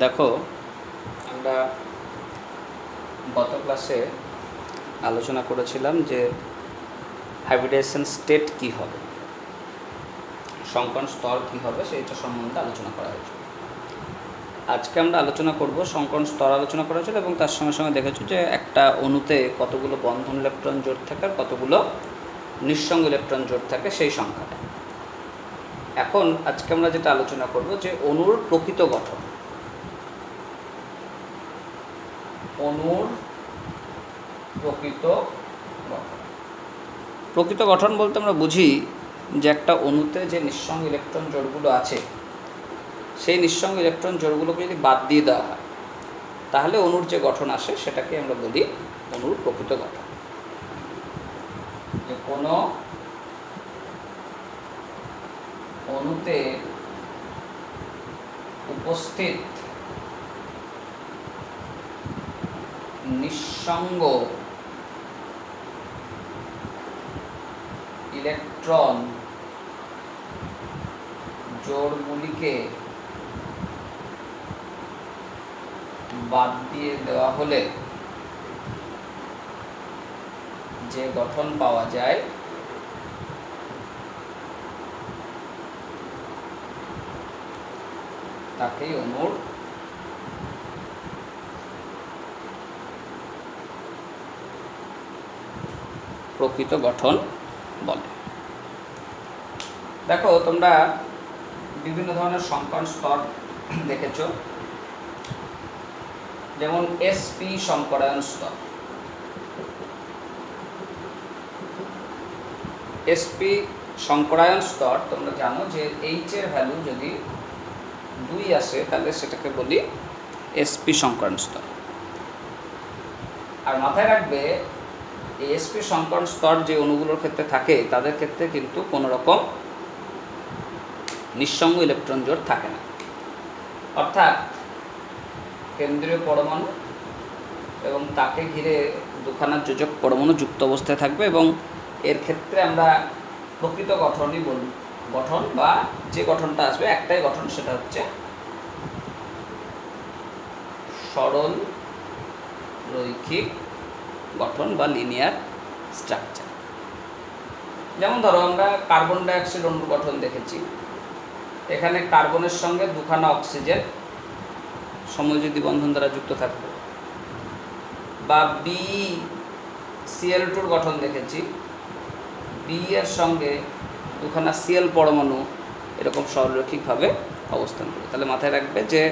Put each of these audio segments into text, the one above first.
দেখো, আমরা গত ক্লাসে আলোচনা করেছিলাম যে হাইব্রিডাইজেশন স্টেট কী হবে, সংকরণ স্তর কী হবে সেইটা সম্বন্ধে আলোচনা করা হয়েছিল। আজকে আমরা আলোচনা করব সংকরণ স্তর আলোচনা করা হয়েছিল, এবং তার সঙ্গে সঙ্গে দেখেছো যে একটা অণুতে কতগুলো বন্ধন ইলেকট্রন জোড় থাকে আর কতগুলো নিঃসঙ্গ ইলেকট্রন জোড় থাকে সেই সংখ্যাটা। এখন আজকে আমরা যেটা আলোচনা করব যে অণুর প্রকৃত গঠন। অণুর প্রকৃত গঠন বলতে আমরা বুঝি যে একটা অণুতে যে নিঃসঙ্গ ইলেকট্রন জোড়গুলো আছে সেই নিঃসঙ্গ ইলেকট্রন জোড়গুলোকে যদি বাদ দিয়ে দেওয়া হয় তাহলে অণুর যে গঠন আসে সেটাকে আমরা বলি অণুর প্রকৃত গঠন। যে কোনো অণুতে উপস্থিত নিঃসঙ্গ ইলেকট্রন জোড়গুলিকে বাদ দিয়ে দেওয়া হলে যে গঠন পাওয়া যায় তাকেই অণুর প্রকৃত গঠন বলে। দেখো, তোমরা বিভিন্ন ধরনের সংকরণ স্তর দেখেছ, যেমন এসপি সংকরায়ন স্তর। এসপি সংকরায়ন স্তর তোমরা জানো যে এইচ এর ভ্যালু যদি 2 আসে তাহলে সেটাকে বলি এসপি সংকরণ স্তর। আর মাথায় রাখবে এই এসপি সংকরণ স্তর যে অণুগুলোর ক্ষেত্রে থাকে তাদের ক্ষেত্রে কিন্তু কোনো রকম নিঃসঙ্গ ইলেকট্রন জোড় থাকে না, অর্থাৎ কেন্দ্রীয় পরমাণু এবং তাকে ঘিরে দুখানা যোজক পরমাণু যুক্ত অবস্থায় থাকবে, এবং এর ক্ষেত্রে আমরা প্রকৃত গঠনই বলব। গঠন বা যে গঠনটা আসবে একটাই গঠন, সেটা হচ্ছে সরল রৈখিক গঠন বা লিনিয়ার স্ট্রাকচার। যেমন ধরো, আমরা কার্বন ডাইঅক্সাইড অণুর গঠন দেখেছি। এখানে কার্বনের সঙ্গে দুখানা অক্সিজেন সমযোজী বন্ধন দ্বারা যুক্ত থাকবে। বা BCl2 গঠন দেখেছি, বি এর সঙ্গে দুখানা সিএল পরমাণু এরকম সরলরৈখিকভাবে অবস্থান করবে। তাহলে মাথায় রাখবে যে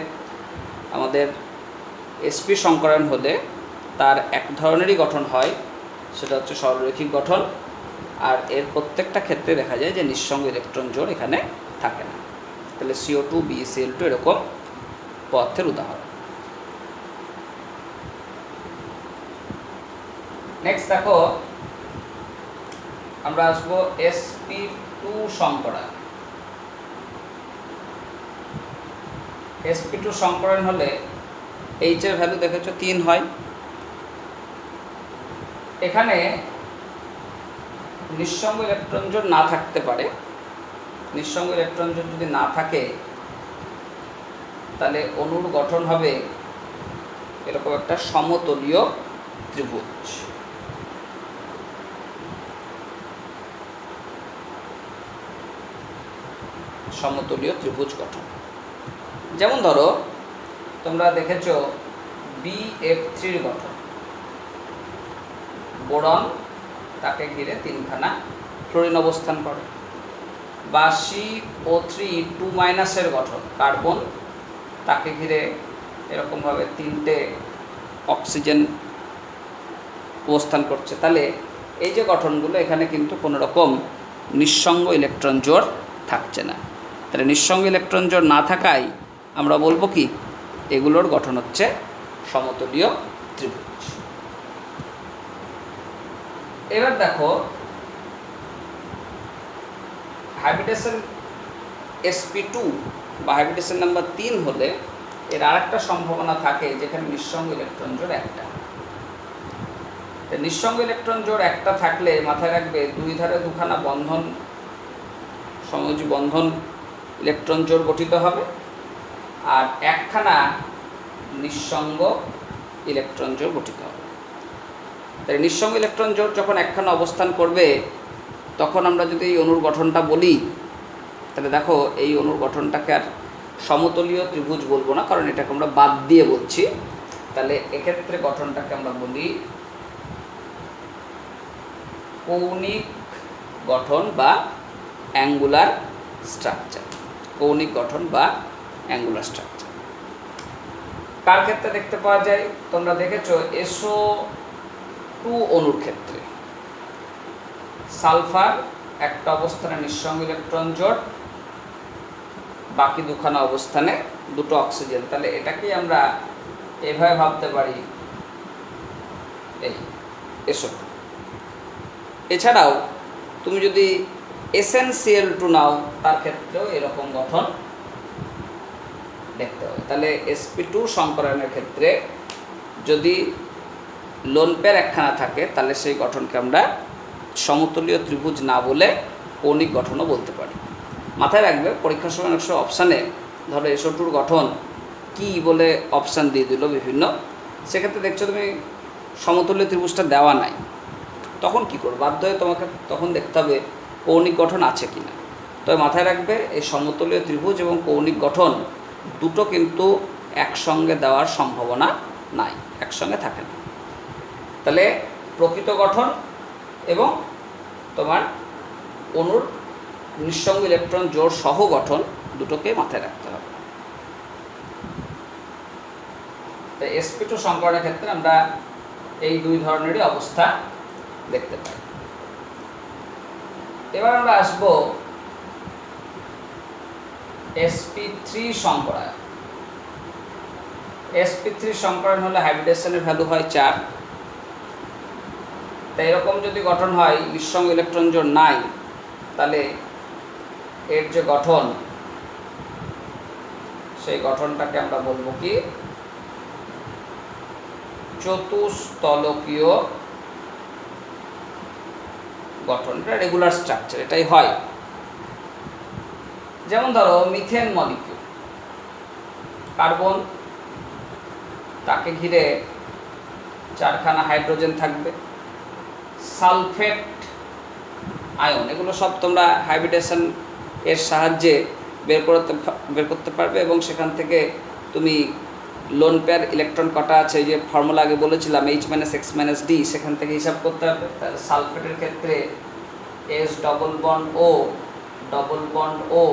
আমাদের এসপি সংকরণ হলে তার এক ধরনেরই গঠন হয়, সেটা হচ্ছে সরলরৈখিক গঠন, আর এর প্রত্যেকটা ক্ষেত্রে দেখা যায় যে নিঃসঙ্গ ইলেকট্রন জোড় এখানে থাকে না। তাহলে CO2 BCl2 এরকম পদার্থের উদাহরণ। নেক্সট দেখো, আমরা আসবো sp2 সংকরায়ন। sp2 সংকরায়ন হলে এইচ এর ভ্যালু দেখেছো 3 হয়। এখানে নিঃসঙ্গ ইলেকট্রন জোড় না থাকতে পারে। নিঃসঙ্গ ইলেকট্রন জোড় যদি না থাকে তাহলে অণুর গঠন হবে এরকম একটা সমতলীয় ত্রিভুজ। সমতলীয় ত্রিভুজ গঠন। যেমন ধরো, তোমরা দেখেছো BF3 গঠন। বোরন, তাকে ঘিরে 3খানা ফ্লোরিন অবস্থান করে। বা CO3 2- এর গঠন। কার্বন, তাকে ঘিরে এরকমভাবে 3টে অক্সিজেন অবস্থান করছে। তাহলে এই যে গঠনগুলো, এখানে কিন্তু কোনো রকম নিঃসঙ্গ ইলেকট্রন জোড় থাকছে না। তাহলে নিঃসঙ্গ ইলেকট্রন জোড় না থাকায় আমরা বলবো কি, এগুলোর গঠন হচ্ছে সমতলীয় ত্রিভুজ। এবার দেখো, হাইব্রিডেশন sp2 বা হাইব্রিডেশন নাম্বার 3 হলে এর আরেকটা সম্ভাবনা থাকে যেখানে নিঃসঙ্গ ইলেকট্রন জোড় একটা। নিঃসঙ্গ ইলেকট্রন জোড় একটা থাকলে মাথায় রাখবে দুই ধারে দুখানা বন্ধন, সমযোজী বন্ধন ইলেকট্রন জোড় গঠিত হবে, আর একখানা নিঃসঙ্গ ইলেকট্রন জোড় গঠিত হবে। তাই নিঃসঙ্গ ইলেকট্রন জোড় যখন একখানা অবস্থান করবে তখন আমরা যদি এই অণুর গঠনটা বলি, তাহলে দেখো এই অণুর গঠনটাকে আর সমতলীয় ত্রিভুজ বলবো না, কারণ এটাকে আমরা বাদ দিয়ে বলছি। তাহলে এক্ষেত্রে গঠনটাকে আমরা বলি কৌণিক গঠন বা অ্যাঙ্গুলার স্ট্রাকচার। কৌণিক গঠন বা অ্যাঙ্গুলার স্ট্রাকচার কার ক্ষেত্রে দেখতে পাওয়া যায়? তোমরা দেখেছো SO2 অণুর ক্ষেত্রে সালফার একটা অবস্থানে নিঃসঙ্গ ইলেকট্রন জোড়, বাকি দুখানা অবস্থানে দুটো অক্সিজেন। তাহলে এটাকেই আমরা এভাবে ভাবতে পারি এই SO2। এছাড়াও তুমি যদি SnCl2 নাও, তার ক্ষেত্রেও এরকম গঠন দেখতে হবে। তাহলে sp2 সংকরণের ক্ষেত্রে যদি লোন পেয়ার একখানা থাকে, তাহলে সেই গঠনকে আমরা সমতলীয় ত্রিভুজ না বলে কৌণিক গঠনও বলতে পারি। মাথায় রাখবে, পরীক্ষার সময় অনেক অপশানে ধরো SO2 গঠন কি বলে অপশান দিয়ে দিল বিভিন্ন, সেক্ষেত্রে দেখছো তুমি সমতলীয় ত্রিভুজটা দেওয়া নাই, তখন কি করবে? বাধ্য হয়ে তোমাকে তখন দেখতে হবে কৌণিক গঠন আছে কি না। তবে মাথায় রাখবে, এই সমতলীয় ত্রিভুজ এবং কৌণিক গঠন দুটো কিন্তু একসঙ্গে দেওয়ার সম্ভাবনা নাই, একসঙ্গে থাকে না। তাহলে প্রকৃত গঠন এবং তোমার অণুর নিঃসঙ্গ ইলেকট্রন জোড় সহ গঠন দুটোকে মাথায় রাখতে হবে। তাই sp2 সংকরণের ক্ষেত্রে আমরা এই দুই ধরনেরই অবস্থা দেখতে পাই। এবার আমরা আসব sp3 সংকরায়ন। sp3 সংকরণ হলে হাইব্রিডেশনের ভ্যালু হয় 4। তাই এরকম যদি গঠন হয়, নিঃসঙ্গ ইলেকট্রন জোড় নাই, তাহলে এর যে গঠন, সেই গঠনটাকে আমরা বলবো কি চতুস্তলকীয় গঠন। এটা রেগুলার স্ট্রাকচার, এটাই হয়। যেমন ধরো মিথেন মলিকিউল, কার্বন, তাকে ঘিরে 4খানা হাইড্রোজেন থাকবে, সালফেট আয়ন, এগুলো সব তোমরা হাইব্রিডেশন এর সাহায্যে বের করতে পারবে এবং সেখান থেকে তুমি লোন পেয়ার ইলেকট্রন কটা আছে, যে ফর্মুলা আগে বলেছিলাম H - X - D, সেখান থেকে হিসাব করতে পারবে। তাহলে সালফেটের ক্ষেত্রে S double bond O double bond O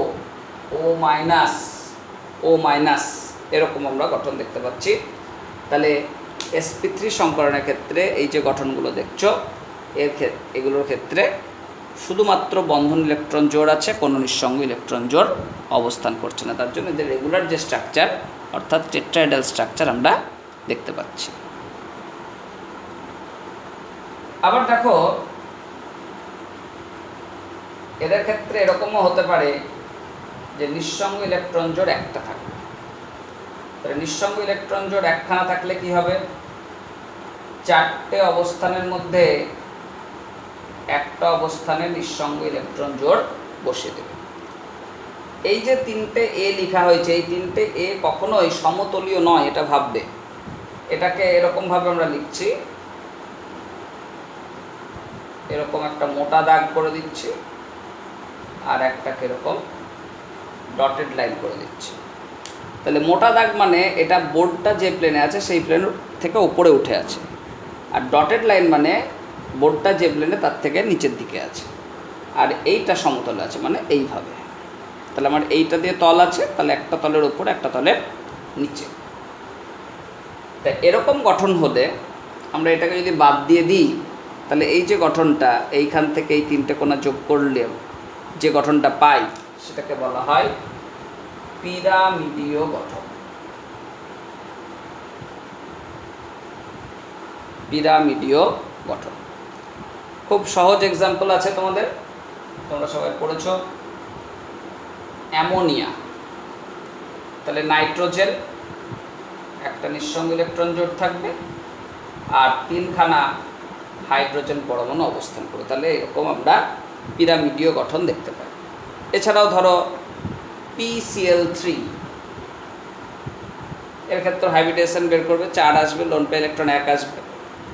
O minus O minus, এরকম আমরা গঠন দেখতে পাচ্ছি। তাহলে sp3 সংকরণের ক্ষেত্রে এই যে গঠনগুলো দেখছো, এগুলোর ক্ষেত্রে শুধুমাত্র বন্ধন ইলেকট্রন জোড় আছে, কোনো নিঃসঙ্গ ইলেকট্রন জোড় অবস্থান করছে না। তার জন্য এদের রেগুলার যে স্ট্রাকচার অর্থাৎ টেট্রাহেড্রাল স্ট্রাকচার আমরা দেখতে পাচ্ছি। আবার দেখো, এদের ক্ষেত্রে এরকমও হতে পারে যে নিঃসঙ্গ ইলেকট্রন জোড় একটা থাকবে। তাহলে নিঃসঙ্গ ইলেকট্রন জোড় একখানা থাকলে কি হবে? 4টে অবস্থানের মধ্যে একটা অবস্থানে নিঃসঙ্গ ইলেকট্রন জোড় বসিয়ে দেবে। এই যে 3টে A লেখা হয়েছে, এই 3টে A কখনোই সমতলীয় নয়, এটা ভাববে। এটাকে এরকমভাবে আমরা লিখছি, এরকম একটা মোটা দাগ করে দিচ্ছি, আর একটাকে এরকম ডটেড লাইন করে দিচ্ছি। তাহলে মোটা দাগ মানে এটা বোর্ডটা যে প্লেনে আছে সেই প্লেন থেকে উপরে উঠে আছে, আর ডটেড লাইন মানে বোর্ডটা যে প্লেনে তার থেকে নিচের দিকে আছে, আর এইটা সমতলে আছে, মানে এইভাবে। তাহলে আমার এইটা দিয়ে তল আছে, তাহলে একটা তলের উপরে একটা তলের নিচে। তা এরকম গঠন হলে আমরা এটাকে যদি বাদ দিয়ে দিই, তাহলে এই যে গঠনটা, এইখান থেকে এই 3টে কোণা যোগ করলে যে গঠনটা পাই, সেটাকে বলা হয় পিরামিডীয় গঠন। পিরামিডীয় গঠন খুব সহজ এক্সাম্পল আছে তোমাদের, তোমরা সবাই পড়েছো। অ্যামোনিয়া, তাহলে নাইট্রোজেন একটা নিঃসঙ্গ ইলেকট্রন জোড় থাকবে, আর 3খানা হাইড্রোজেন পরমাণু অবস্থান করবে। তাহলে এরকম আমরা পিরামিডীয় গঠন দেখতে পাই। এছাড়াও ধরো PCl3, এর ক্ষেত্রে হাইব্রিডেশন বের করবে, 4 আসবে, লোন পেয়ার ইলেকট্রন 1 আসবে।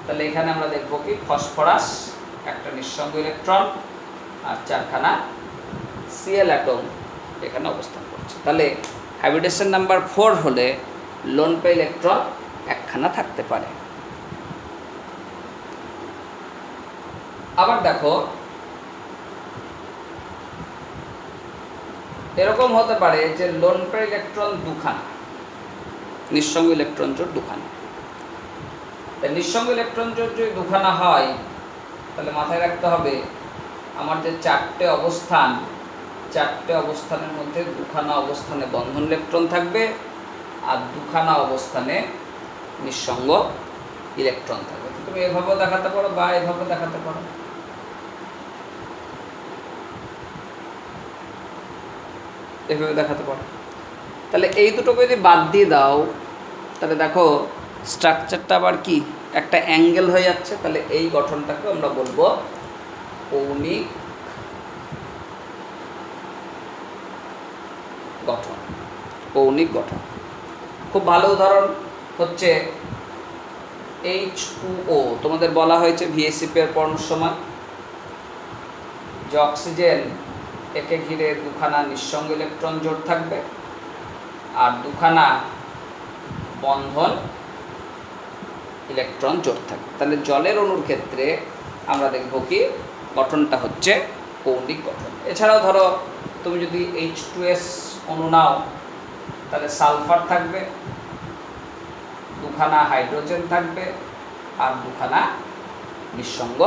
তাহলে এখানে আমরা দেখব কি ফসফরাস একটা নিঃসঙ্গ ইলেকট্রন আর 4খানা সিএল অ্যাটম এখানে অবস্থান করছে। তাহলে হাইব্রিডেশন নাম্বার 4 হলে লোন পেয়ার ইলেকট্রন 1খানা থাকতে পারে। আবার দেখো এরকম হতে পারে যে লোন পেয়ার ইলেকট্রন 2খানা, নিঃসঙ্গ ইলেকট্রন জোড় 2খানা। নিঃসঙ্গ ইলেকট্রন জোড় যদি 2খানা হয় তাহলে মাথায় রাখতে হবে আমার যে 4টে অবস্থান, 4টে অবস্থানের মধ্যে 2খানা অবস্থানে বন্ধন ইলেকট্রন থাকবে আর 2খানা অবস্থানে নিঃসঙ্গ ইলেকট্রন থাকবে। তুমি এভাবেও দেখাতে পারো বা এভাবে দেখাতে পারো। এভাবে দেখাতে পারো। তাহলে এই দুটোকে যদি বাদ দিয়ে দাও তাহলে দেখো স্ট্রাকচারটা আবার কি একটা অ্যাঙ্গেল হয়ে যাচ্ছে। তাহলে এই গঠনটাকে আমরা বলবো কৌণিক গঠন। কৌণিক গঠন খুব ভালো উদাহরণ হচ্ছে H2O। তোমাদের বলা হয়েছে ভিএসসি পেয়ার পড়ানোর সময় যে অক্সিজেন একে ঘিরে 2খানা নিঃসঙ্গ ইলেকট্রন জোড় থাকবে আর 2খানা বন্ধন ইলেকট্রন জোড় থাকবে। তাহলে জলের অণুর ক্ষেত্রে আমরা দেখব কি গঠনটা হচ্ছে কৌণিক গঠন। এছাড়াও ধরো তুমি যদি H2S অণু নাও তাহলে সালফার থাকবে, 2খানা হাইড্রোজেন থাকবে আর 2খানা নিঃসঙ্গ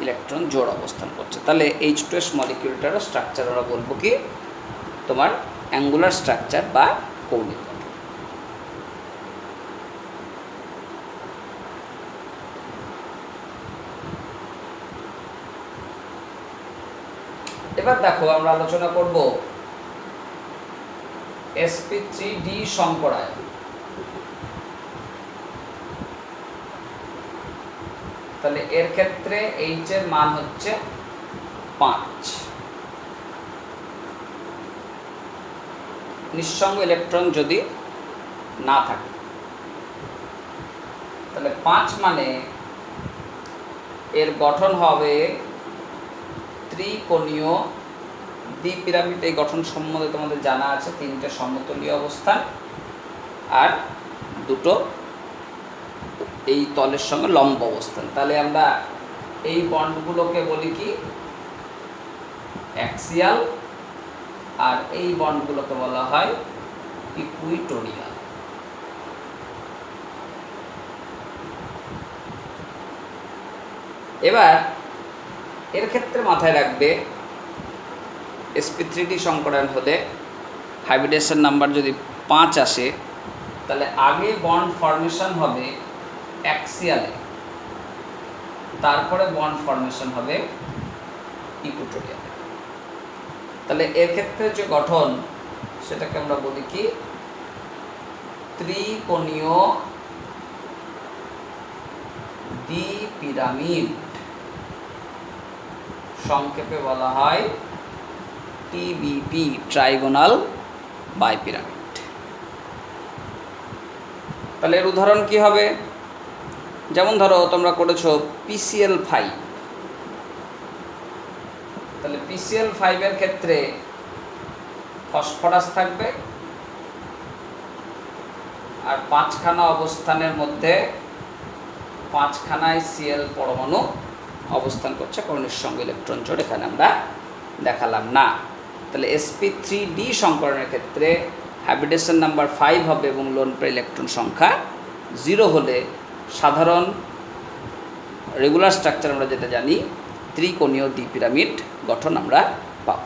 ইলেকট্রন জোড় অবস্থান করছে। তাহলে H2S মলিকিউলটারও স্ট্রাকচার আমরা বলবো কি তোমার অ্যাঙ্গুলার স্ট্রাকচার বা কৌণিক গঠন। এবার দেখো আমরা আলোচনা করব sp3d সংকরায়ন। তাহলে এর ক্ষেত্রে H এর মান হচ্ছে 5। নিঃসঙ্গ ইলেকট্রন যদি না থাকে তাহলে 5 মানে এর গঠন হবে ত্রিকোণীয় দ্বিপিরামিড। এই গঠন সম্বন্ধে তোমাদের জানা আছে, 3টে সমতলীয় অবস্থান আর 2টো এই তলের সঙ্গে লম্ব অবস্থান। তাহলে আমরা এই বন্ডগুলোকে বলি কি অ্যাক্সিয়াল আর এই বন্ডগুলোকে বলা হয় ইকুইটোরিয়াল। এবার এর ক্ষেত্রে মাথায় রাখবে sp3d সংকরায়ন হলে হাইব্রিডেশন নাম্বার যদি 5 আসে তাহলে আগে বন্ড ফর্মেশন হবে অ্যাক্সিয়ালে, তারপরে বন্ড ফর্মেশন হবে ইকুইটোরিয়ালে। তাহলে এর ক্ষেত্রে যে গঠন সেটাকে আমরা বলি কি ত্রিকোণীয় দ্বিপিরামিড, সংক্ষেপে বলা হয় টিবিপি, ট্রাইগোনাল বাইপিরামিড। তাহলে এর উদাহরণ কি হবে? যেমন ধরো তোমরা করেছো PCl5। তাহলে PCl5 এর ক্ষেত্রে ফসফরাস থাকবে আর 5খানা অবস্থানের মধ্যে 5খানায় Cl পরমাণু অবস্থান করছে, কারণ নিঃসঙ্গ ইলেকট্রন জোড় এখানে আমরা দেখালাম না। তাহলে sp3d সংকরণের ক্ষেত্রে হাইব্রিডেশন নাম্বার 5 হবে এবং লোন পেয়ার ইলেকট্রন সংখ্যা 0 হলে সাধারণ রেগুলার স্ট্রাকচার আমরা যেটা জানি ত্রিকোণীয় দ্বিপিরামিড গঠন আমরা পাব।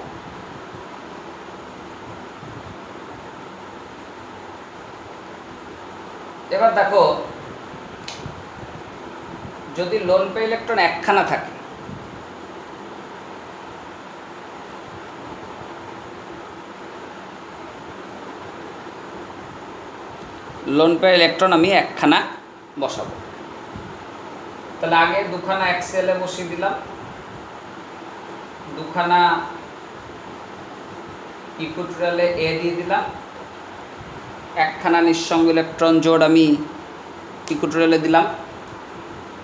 এবার দেখো যদি লোন পেয়ার ইলেকট্রন 1খানা থাকে লোন পেয়ার ইলেকট্রন আমি 1খানা বসাবো। তাহলে আগে 2খানা অ্যাক্সিয়ালে বসিয়ে দিলাম, 2খানা ইকুইটোরিয়ালে A দিয়ে দিলাম একখানা নিঃসঙ্গ ইলেকট্রন জোড় আমি ইকুটোরিয়ালে দিলাম।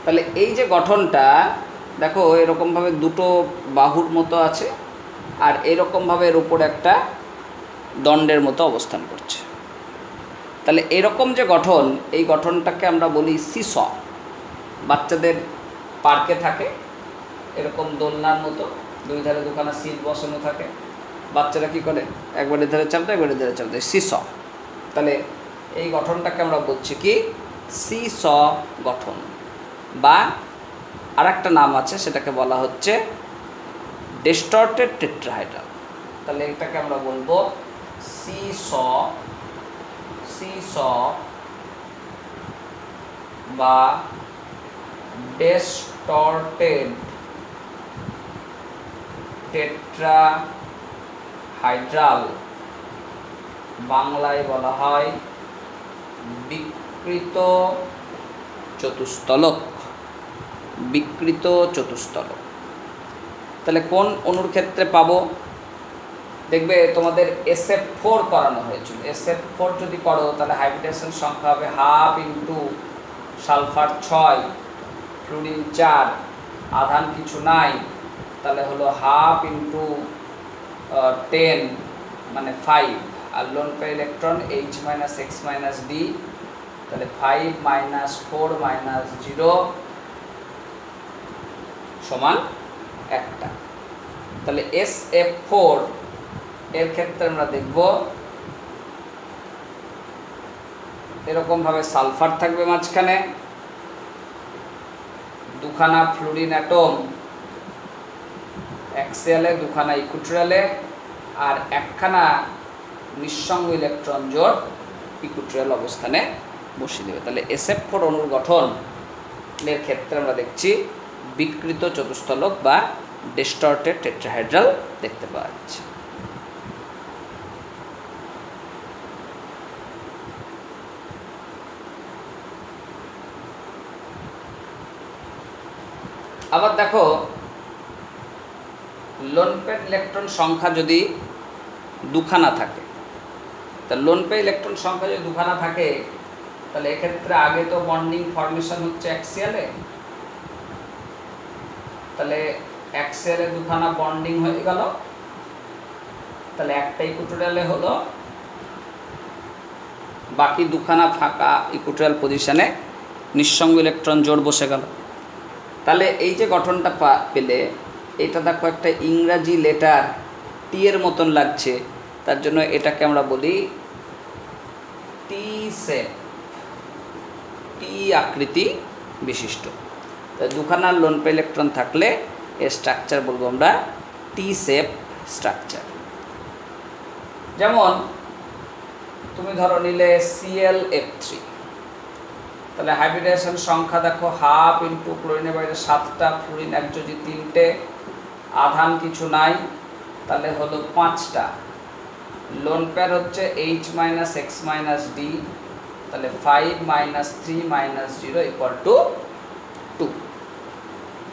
তাহলে এই যে গঠনটা দেখো এরকমভাবে দুটো বাহুর মতো আছে, আর এরকমভাবে এর উপর একটা দণ্ডের মতো অবস্থান করছে। তাহলে এরকম যে গঠন, এই গঠনটাকে আমরা বলি সিস। বাচ্চাদের পার্কে থাকে এরকম দোলনার মতো, দুই ধারে দুখানা সিট বসানো থাকে, বাচ্চারা কী করে একবারে ধরে চাপতে একবারে ধরে চাপতে, সিস। তাহলে এই গঠনটাকে আমরা বলছি কি সিস গঠন, বা আর একটা নাম আছে সেটাকে বলা হচ্ছে ডিস্টর্টেড টেট্রাহাইড্রাল। তাহলে এটাকে আমরা বলবো সিস বা ডিস্টর্টেড টেট্রাহাইড্রাল, বাংলায় বলা হয় বিকৃত চতুস্তলক। বিকৃত চতুস্তলক। তাহলে কোন অণুর ক্ষেত্রে পাবো? দেখবে তোমাদের SF4 করানো হয়েছিল। SF4 যদি করো তাহলে হাইব্রিডেশন সংখ্যা হবে 1/2 ইন্টু সালফার 6, ফ্লুরিন 4, আধান কিছু নাই, তাহলে হলো 1/2 ইন্টু 10 মানে 5, আর lone pair electron H - X - D, তাহলে 5 - 4 - 0 সমান 1টা। তাহলে SF4 এর ক্ষেত্রে আমরা দেখব এরকমভাবে সালফার থাকবে মাঝখানে, দুখানা ফ্লুরিন অ্যাটম অ্যাক্সিয়ালে, দুখানা ইকুটোরিয়ালে, আর একখানা নিঃসঙ্গ ইলেকট্রন জোড় ইকুটোরিয়াল অবস্থানে বসিয়ে দেবে। তাহলে SF4 অণুর গঠনের ক্ষেত্রে আমরা দেখছি বিকৃত চতুস্তলক বা ডিস্টর্টেড টেট্রাহাইড্রাল দেখতে পাওয়া যাচ্ছে। আবার দেখো লোন পেয়ার ইলেকট্রন সংখ্যা যদি দুখানা থাকে, তা লোন পেয়ার ইলেকট্রন সংখ্যা যদি দুখানা থাকে তাহলে এক্ষেত্রে আগে তো বন্ডিং ফর্মেশন হচ্ছে অ্যাক্সিয়ালে, তাহলে অ্যাক্সিয়ালে দুখানা বন্ডিং হয়ে গেল, তাহলে একটা ইকুটোরিয়ালে হলো, বাকি দুখানা ফাঁকা ইকুটোরিয়াল পজিশনে নিঃসঙ্গ ইলেকট্রন জোড় বসে গেল। তাহলে এই যে গঠনটা পেলে, এটা দেখো একটা ইংরাজি লেটার টি এর মতন লাগছে, তার জন্য এটাকে আমরা বলি টি শেপ, টি আকৃতি বিশিষ্ট। তাই দুখানা লোন পেয়ার ইলেকট্রন থাকলে এর স্ট্রাকচার বলবো আমরা টি শেপ স্ট্রাকচার। যেমন তুমি ধরো নিলে ClF3, তাহলে হাইব্রিডেশন সংখ্যা দেখো 1/2 ইন্টু ক্লোরিনের বাইরে 7টা, ফ্লুরিন একযোজি 3টে, আধান কিছু নাই, তাহলে হলো 5টা। লোন পেয়ার হচ্ছে H - X - D, তাহলে 5 - 3 - 0 = 2।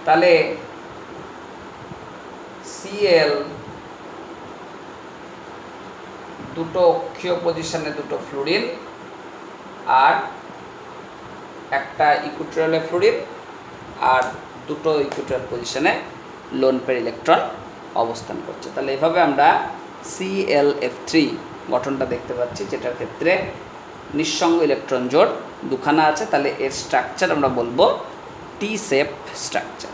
তাহলে Cl দুটো অক্ষীয় পজিশনে দুটো ফ্লুরিন, আর একটা ইকুটোরিয়ালে ফ্লুরিন, আর দুটো ইকুটোরিয়াল পজিশনে লোন পেয়ার ইলেকট্রন অবস্থান করছে। তাহলে এভাবে আমরা ClF3 গঠনটা দেখতে পাচ্ছি, যেটার ক্ষেত্রে নিঃসঙ্গ ইলেকট্রন জোড় দুখানা আছে। তাহলে এর স্ট্রাকচার আমরা বলবো টি শেপ স্ট্রাকচার।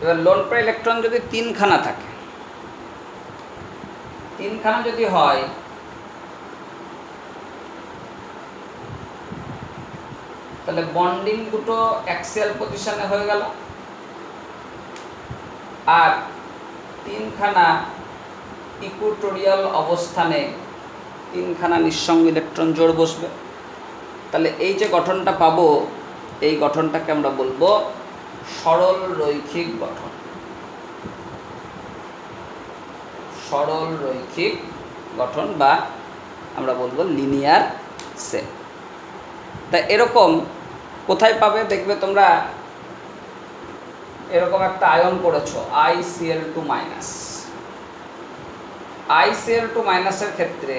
এবার লোন পেয়ার ইলেকট্রন যদি 3খানা থাকে, 3খানা যদি হয় তাহলে বন্ডিং দুটো অ্যাক্সিয়াল পজিশনে হয়ে গেল, আর 3খানা ইকুটোরিয়াল অবস্থানে 3খানা নিঃসঙ্গ ইলেকট্রন জোড় বসবে। তাহলে এই যে গঠনটা পাবো, এই গঠনটাকে আমরা বলবো সরল রৈখিক গঠন। সরল রৈখিক গঠন বা আমরা বলবো লিনিয়ার সেল। তা এরকম কোথায় পাবে দেখবে তোমরা এরকম একটা আয়ন করেছো ICl2 মাইনাস। ICl2 মাইনাসের ক্ষেত্রে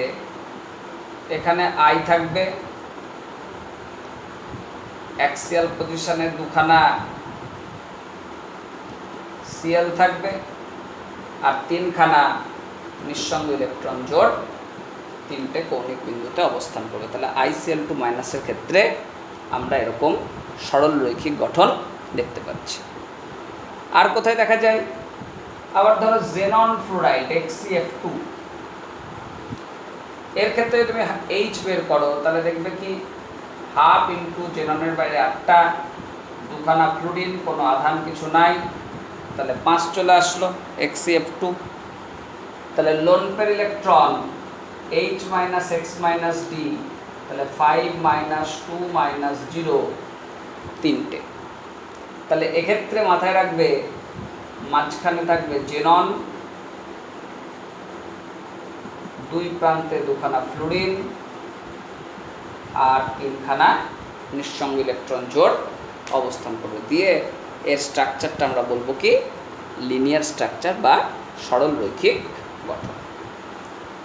এখানে I থাকবে, অ্যাক্সিয়াল পজিশনে দুখানা Cl থাকবে, আর তিনখানা নিঃসঙ্গ ইলেকট্রন জোড় তিনটে কৌণিক বিন্দুতে অবস্থান করবে। তাহলে ICl2 মাইনাসের ক্ষেত্রে আমরা এরকম সরল রৈখিক গঠন দেখতে পাচ্ছি। আর কোথায় দেখা যায়? আবার ধরো জেনন ফ্লুরাইড XeF2, এর ক্ষেত্রে তুমি H বের করো তাহলে দেখবে কি হাফ ইন্টু জেননের বাইরে 8টা, দুখানা ফ্লুরিন, কোনো আধান কিছু নাই, তাহলে 5 চলে আসলো XeF2। তাহলে লোন পের electron H minus X minus D, তাহলে 5 মাইনাস 2 মাইনাস 0 তিনটে। তাহলে এক্ষেত্রে মাথায় রাখবে মাঝখানে থাকবে জেনন, দুই প্রান্তে দুখানা ফ্লুরিন আর তিনখানা নিঃসঙ্গ ইলেকট্রন জোড় অবস্থান করবে। দিয়ে এর স্ট্রাকচারটা আমরা বলবো কি লিনিয়ার স্ট্রাকচার বা সরল রৈখিক গঠন।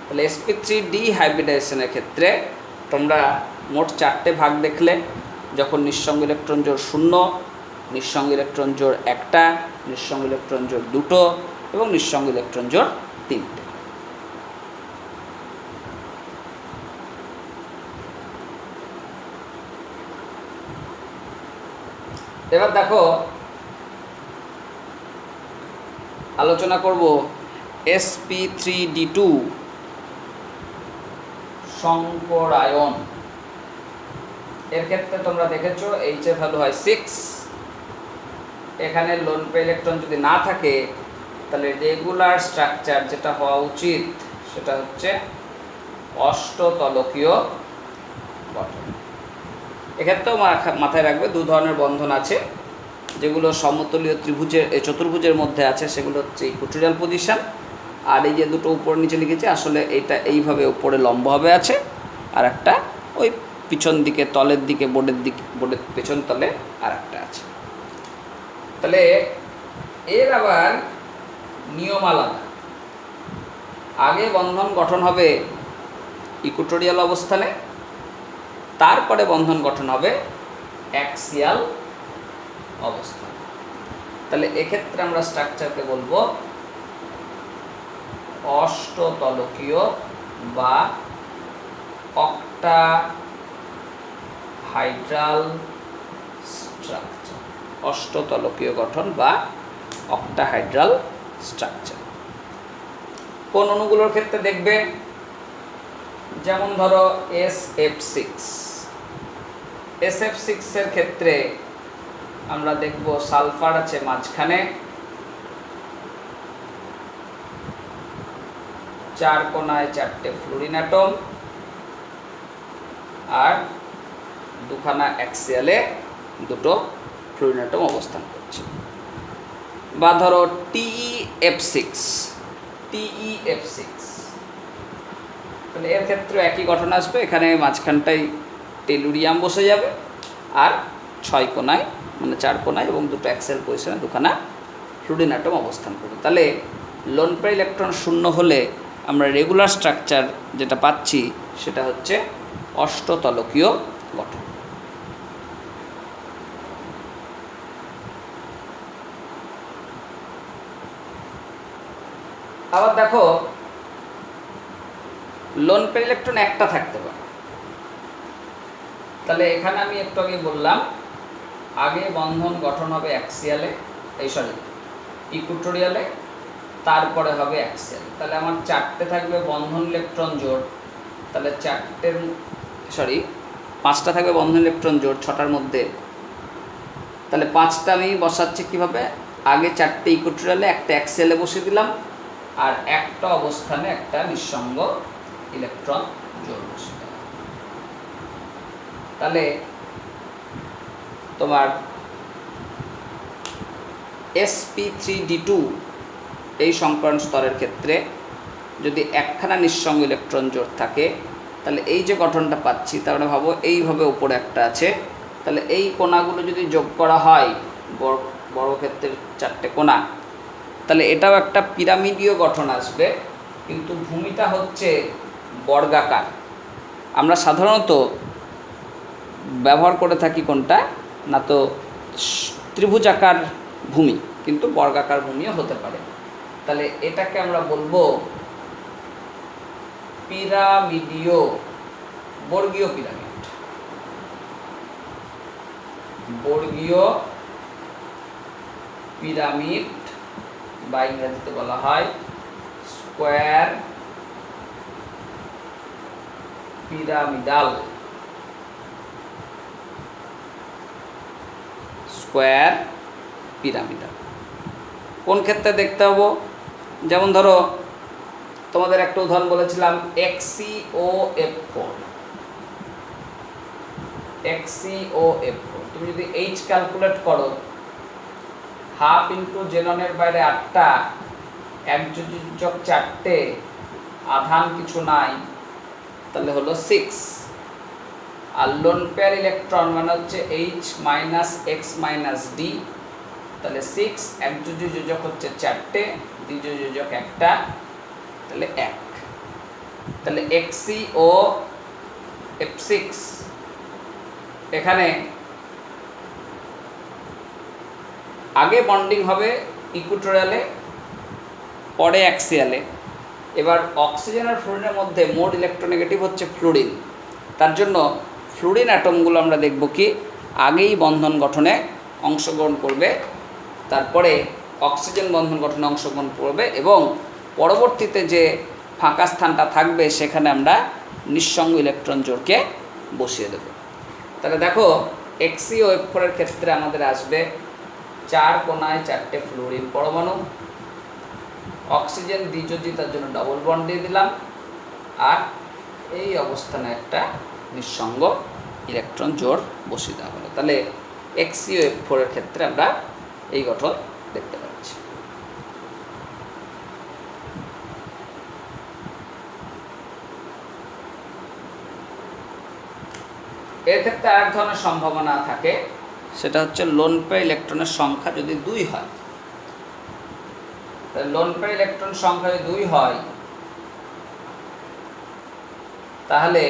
তাহলে sp3d হাইব্রিডাইজেশনের ক্ষেত্রে তোমরা মোট 4টে ভাগ দেখলে, যখন নিঃসঙ্গ ইলেকট্রন জোড় 0, নিঃসঙ্গ ইলেকট্রন জোড় 1টা, নিঃসঙ্গ ইলেকট্রন জোড় 2টো এবং নিঃসঙ্গ ইলেকট্রন জোড় 3টে। এবার দেখো আলোচনা করব sp3d2 সংকরায়ন। এর ক্ষেত্রে তোমরা দেখেছো H এর ভ্যালু হয় 6। এখানে লোন পে ইলেকট্রন যদি না থাকে তাহলে রেগুলার স্ট্রাকচার যেটা হওয়া উচিত সেটা হচ্ছে অষ্টতলকীয় গঠন। এক্ষেত্রেও মাথায় রাখবে দু ধরনের বন্ধন আছে, যেগুলো সমতলীয় ত্রিভুজের চতুর্ভুজের মধ্যে আছে, সেগুলো হচ্ছে ইকুয়েটোরিয়াল পজিশন। আর এই যে দুটো উপর নিচে লিখেছি আসলে এইটা এইভাবে উপরে লম্বভাবে আছে, আর একটা ওই পিছন দিকে তলের দিকে বোর্ডের পেছন তলে আর একটা আছে। তাহলে এর আবার নিয়ম আলাদা। আগে বন্ধন গঠন হবে ইকুয়েটোরিয়াল অবস্থানে, তারপরে বন্ধন গঠন হবে অ্যাক্সিয়াল অবস্থানে। তাহলে এক্ষেত্রে আমরা স্ট্রাকচারকে বলবো অষ্টতলকীয় বা অক্টাহাইড্রাল স্ট্রাকচার। অষ্টতলকীয় গঠন বা অক্টাহাইড্রাল স্ট্রাকচার। কোন অণুগুলোর ক্ষেত্রে দেখবে, যেমন ধরো SF6। SF6 এর ক্ষেত্রে আমরা দেখব সালফার আছে মাঝখানে, 4 কোণায় 4টে ফ্লুরিন অ্যাটম আর দুখানা অ্যাক্সিয়ালে 2টো ফ্লুরিন অ্যাটম অবস্থান করছে। বা ধরো TeF6, তাহলে এর ক্ষেত্রে একই গঠন আসবে। এখানে মাঝখানটায় টেলুরিয়াম বসে যাবে আর 6 কোণায় মানে 4 কোণায় এবং 2টো অ্যাক্সিয়াল পজিশনে দুখানা ফ্লুরিন অ্যাটম অবস্থান করবে। তাহলে লোন পেয়ার ইলেকট্রন 0 হলে আমরা রেগুলার স্ট্রাকচার যেটা পাচ্ছি সেটা হচ্ছে অষ্টতলকীয় গঠন। আবার দেখো লোন পেয়ার ইলেকট্রন একটা থাকতে পারে। তাহলে এখানে আমি একটু আগে বললাম আগে বন্ধন গঠন হবে অ্যাক্সিয়ালে, ইকুয়েটোরিয়ালে, তারপরে হবে অ্যাক্সিয়াল। তাহলে আমার 4টে থাকবে বন্ধন ইলেকট্রন জোড়, তাহলে 5টা থাকবে বন্ধন ইলেকট্রন জোড় 6টার মধ্যে। তাহলে 5টা আমি বসাচ্ছি কীভাবে, আগে 4টে ইকুয়েটোরিয়ালে, একটা অ্যাক্সিয়ালে বসিয়ে দিলাম, আর একটা অবস্থানে একটা নিঃসঙ্গ ইলেকট্রন জোড় বসিয়ে দিলাম। তাহলে তোমার sp3d2 এই সংকরণ স্তরের ক্ষেত্রে যদি একখানা নিঃসঙ্গ ইলেকট্রন জোড় থাকে তাহলে এই যে গঠনটা পাচ্ছি তাহলে ভাবো এইভাবে উপরে একটা আছে, তাহলে এই কোণাগুলো যদি যোগ করা হয় বর্গক্ষেত্রের 4টে কোণা, তাহলে এটাও একটা পিরামিডীয় গঠন আসবে, কিন্তু ভূমিটা হচ্ছে বর্গাকার। আমরা সাধারণত ব্যবহার করে থাকি কোনটা না, তো ত্রিভুজাকার ভূমি, কিন্তু বর্গাকার ভূমিও হতে পারে। তাহলে এটাকে আমরা বলবো পিরামিডীয়, বর্গীয় পিরামিড। বর্গীয় পিরামিড বা ইংরেজিতে বলা হয় স্কোয়ার পিরামিডাল। স্কোয়ার পিরামিডাল কোন ক্ষেত্রে দেখতে হবো? যেমন ধরো তোমাদের একটা উদাহরণ বলেছিলাম XCOF4। XCOF4 তুমি যদি H ক্যালকুলেট করো, হাফ ইন্টু জেননের বাইরে 8টা, একযোজক 4টে, আধান কিছু নাই, তাহলে হলো 6। আর লোন পেয়ার ইলেকট্রন মানে হচ্ছে H minus X minus D, তাহলে 6, একযোজক হচ্ছে 4টে, দ্বিযোজক 1টা, তাহলে 1। তাহলে XCOF6 এখানে আগে বন্ডিং হবে ইকুয়েটোরিয়ালে, পরে অ্যাক্সিয়ালে। এবার অক্সিজেন আর ফ্লুরিনের মধ্যে মোড ইলেকট্রোনেগেটিভ হচ্ছে ফ্লুরিন, তার জন্য ফ্লুরিন অ্যাটমগুলো আমরা দেখব কি আগেই বন্ধন গঠনে অংশগ্রহণ করবে, তারপরে অক্সিজেন বন্ধন গঠনে অংশগ্রহণ করবে, এবং পরবর্তীতে যে ফাঁকা স্থানটা থাকবে সেখানে আমরা নিঃসঙ্গ ইলেকট্রন জোড়কে বসিয়ে দেব। তাহলে দেখো XCOF4 এর ক্ষেত্রে আমাদের আসবে 4 কোণায় 4টে ফ্লুরিন পরমাণু, অক্সিজেন দ্বিযোজী, তার জন্য ডবল বন্ড দিয়ে দিলাম, আর এই অবস্থানে একটা নিঃসঙ্গ ইলেকট্রন জোড় বসিয়ে দেওয়া হলো। তাহলে XCOF4 এর ক্ষেত্রে আমরা এই গঠন দেখতে পাচ্ছি। এর ক্ষেত্রে আরেক ধরনের সম্ভাবনা থাকে, সেটা হচ্ছে লোন পেয়ার ইলেকট্রনের সংখ্যা যদি 2 হয়। তাহলে লোন পেয়ার ইলেকট্রন সংখ্যা যদি 2 হয়, তাহলে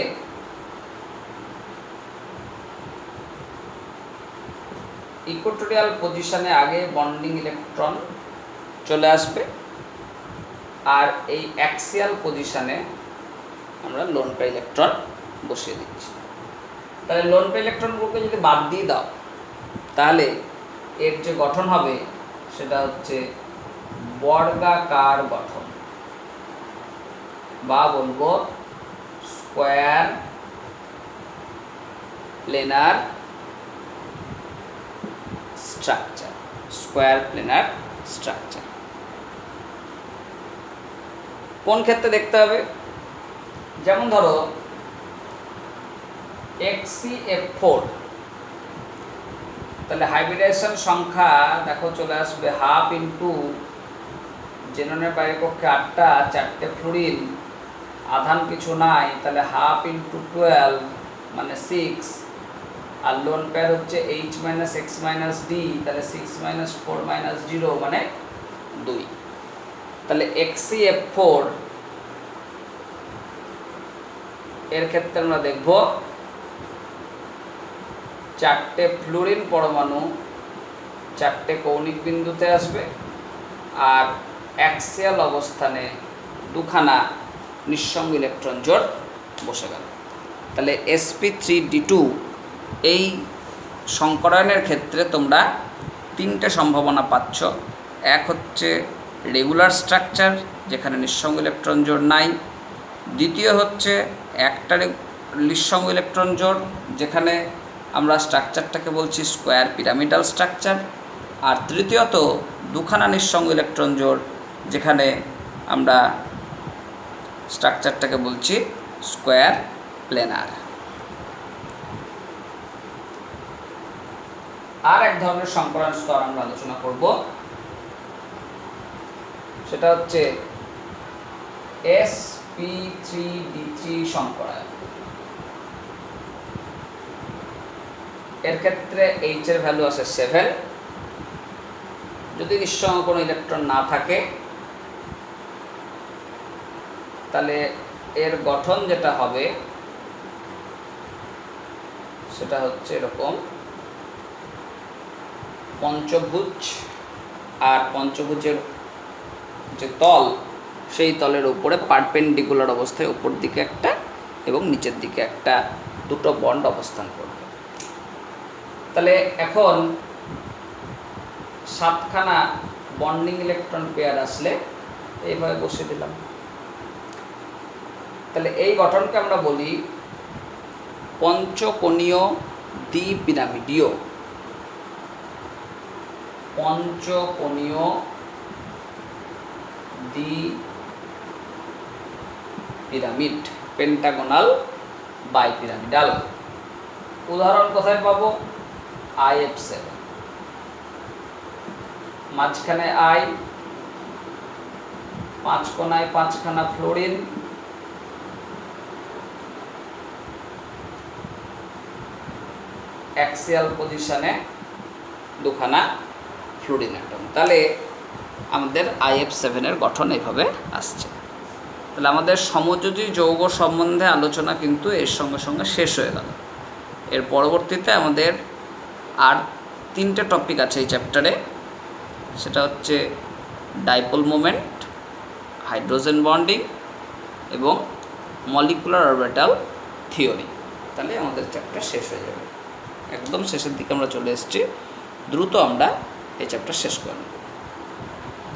ইকুয়েটোরিয়াল পজিশনে আগে বন্ডিং ইলেকট্রন চলে আসবে, আর এই অ্যাক্সিয়াল পজিশনে আমরা লোন পেয়ার ইলেকট্রন বসিয়ে দিচ্ছি। তাহলে লোন পেয়ার ইলেকট্রনগুলোকে যদি বাদ দিয়ে দাও, তাহলে এর যে গঠন হবে সেটা হচ্ছে বর্গাকার গঠন, বা বলবো square planer structure. Square planer structure কোন ক্ষেত্রে দেখতে হবে? যেমন ধরো XCF4, তাহলে হাইব্রিডাইজেশন সংখ্যা দেখো চলে আসবে হাফ ইন্টু জেননের বাইরের কক্ষে 8টা, 4টে ফ্লুরিন, আধান কিছু নাই, তাহলে হাফ ইন্টু 12 মানে 6, আর লোন পেয়ার হচ্ছে H minus X minus D, তাহলে 6 মাইনাস 4 মাইনাস 0 মানে 2। তাহলে XCF4 এর ক্ষেত্রে আমরা দেখব 4টে ফ্লুরিন পরমাণু 4টে কৌণিক বিন্দুতে আসবে, আর অ্যাক্সিয়াল অবস্থানে 2খানা নিঃসঙ্গ ইলেকট্রন জোড় বসে গেল। তাহলে sp3d2 এই সংকরায়নের ক্ষেত্রে তোমরা 3টে সম্ভাবনা পাচ্ছ। এক হচ্ছে রেগুলার স্ট্রাকচার, যেখানে নিঃসঙ্গ ইলেকট্রন জোড় নাই। দ্বিতীয় হচ্ছে একটা নিঃসঙ্গ ইলেকট্রন জোড়, যেখানে আমরা স্ট্রাকচারটাকে বলছি স্কোয়ার পিরামিডাল স্ট্রাকচার। আর তৃতীয়ত 2খানা নিঃসঙ্গ ইলেকট্রন জোড়, যেখানে আমরা স্ট্রাকচারটাকে বলছি স্কোয়ার প্লেনার। আর এক ধরনের সংকরণ স্তর আমরা আলোচনা করব, সেটা হচ্ছে sp3d3 সংকরায়ন। এর ক্ষেত্রে H এর ভ্যালু আসে 7, যদি নিঃসঙ্গ কোনো ইলেকট্রন না থাকে তাহলে এর গঠন যেটা হবে সেটা হচ্ছে এরকম পঞ্চভুজ, আর পঞ্চভুজের যে তল সেই তলের উপরে পারপেন্ডিকুলার অবস্থায় উপর দিকে একটা এবং নিচের দিকে একটা, দুটো বন্ড অবস্থান করবে। তাহলে এখন 7খানা বন্ডিং ইলেকট্রন পেয়ার আসলে এইভাবে বসে দিলাম। তাহলে এই গঠনকে আমরা বলি পঞ্চকোণীয় দ্বিপিরামিডীয়, পঞ্চকোণীয় দ্বিপিরামিড, পেন্টাগোনাল বাইপিরামিডাল। উদাহরণ কোথায় পাবো? IF7, মাঝখানে I, 5 কোণায় 5খানা ফ্লোরিন, অ্যাক্সিয়াল পজিশনে 2খানা ফ্লোরিন অ্যাটম। তাহলে আমাদের IF7 এর গঠন এইভাবে আসছে। তাহলে আমাদের সমযোজী যৌগ সম্বন্ধে আলোচনা কিন্তু এর সঙ্গে সঙ্গে শেষ হয়ে গেল। এর পরবর্তীতে আমাদের আর 3টে টপিক আছে এই চ্যাপ্টারে, সেটা হচ্ছে ডাইপোল মোমেন্ট, হাইড্রোজেন বন্ডিং এবং মলিকুলার অরবিটাল থিওরি। তাহলে আমাদের চ্যাপ্টার শেষ হয়ে যাবে। একদম শেষের দিকে আমরা চলে এসেছি, দ্রুত আমরা এই চ্যাপ্টার শেষ করে নেব।